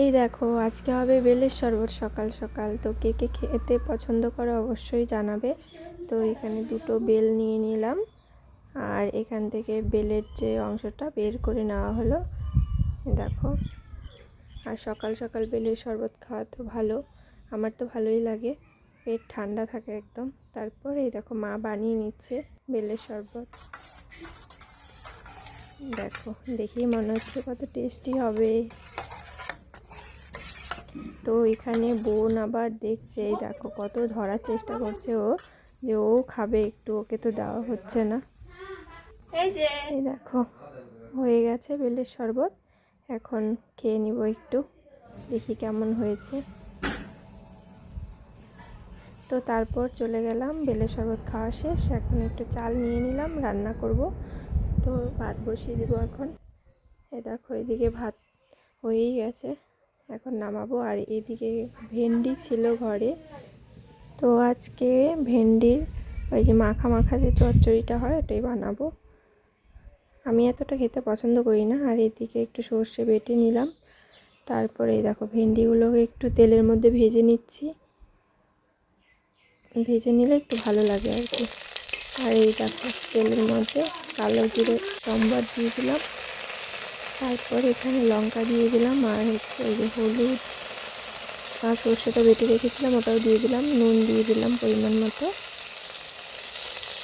এই দেখো আজকে হবে বেলের শরবত সকাল সকাল। তো কে কে খেতে পছন্দ করে অবশ্যই জানাবে। তো এখানে দুটো বেল নিয়ে নিলাম, আর এখান থেকে বেলের যে অংশটা বের করে নেওয়া হলো। দেখো, আর সকাল সকাল বেলের শরবত খাওয়া তো ভালো, আমার তো ভালোই লাগে, পেট ঠান্ডা থাকে একদম। তারপর এই দেখো মা বানিয়ে নিচ্ছে বেলের শরবত। দেখো দেখেই মনে হচ্ছে কত টেস্টি হবে। তো এখানে বোন আবার দেখছে, এই দেখো কত ধরার চেষ্টা করছে ও, যে ও খাবে একটু, ওকে তো দেওয়া হচ্ছে না। এই দেখো হয়ে গেছে বেলের শরবত, এখন খেয়ে নিব একটু, দেখি কেমন হয়েছে। তো তারপর চলে গেলাম, বেলের শরবত খাওয়া শেষ, এখন একটু চাল নিয়ে নিলাম, রান্না করব। তো ভাত বসিয়ে দিব এখন। এই দেখো এদিকে ভাত হয়েই গেছে, এখন নামাবো। আর এদিকে ভেন্ডি ছিল ঘরে, তো আজকে ভেন্ডির ওই যে মাখা মাখা যে চচ্চড়িটা হয় ওটাই বানাবো। আমি এতটা খেতে পছন্দ করি না। আর এদিকে একটু সর্ষে বেটে নিলাম, তারপরে এই দেখো ভেন্ডিগুলোকে একটু তেলের মধ্যে ভেজে নিচ্ছি, ভেজে নিলে একটু ভালো লাগে আর কি। আর এই দেখো তেলের মধ্যে কালো জিরে সম্বার দিয়ে দিলাম, তারপর এখানে লঙ্কা দিয়ে দিলাম, আর হচ্ছে এই যে হলুদ আর সর্ষেটা বেটে রেখেছিলাম ওটাও দিয়ে দিলাম, নুন দিয়ে দিলাম পরিমাণ মতো।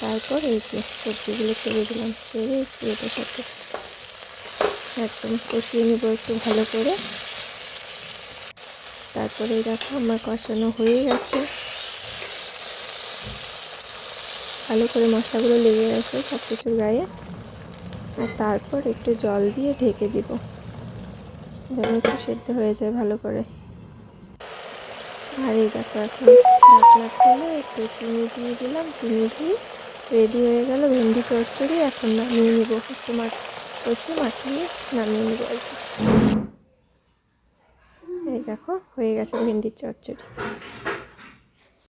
তারপর এই যে সবজিগুলো ছেড়ে দিলাম, ছেড়ে একটু এটার সাথে একদম কষিয়ে নেব একটু ভালো করে। তারপরে দেখো আমার কষানো হয়ে গেছে, ভালো করে মশলাগুলো লেগে গেছে সব কিছুর গায়ে। আর তারপর একটু জল দিয়ে ঢেকে দিব, যেন একটু সেদ্ধ হয়ে যায় ভালো করে। আর এই দেখো এখন ঢাকনা খুলে একটু চিনি দিয়ে দিলাম, চিনি দিয়ে রেডি হয়ে গেল ভেন্ডি চচ্চড়ি। এখন নামিয়ে নিব, একটু কষে মাখিয়ে নামিয়ে নিব আর কি। এই দেখো হয়ে গেছে ভেন্ডির চচ্চড়ি।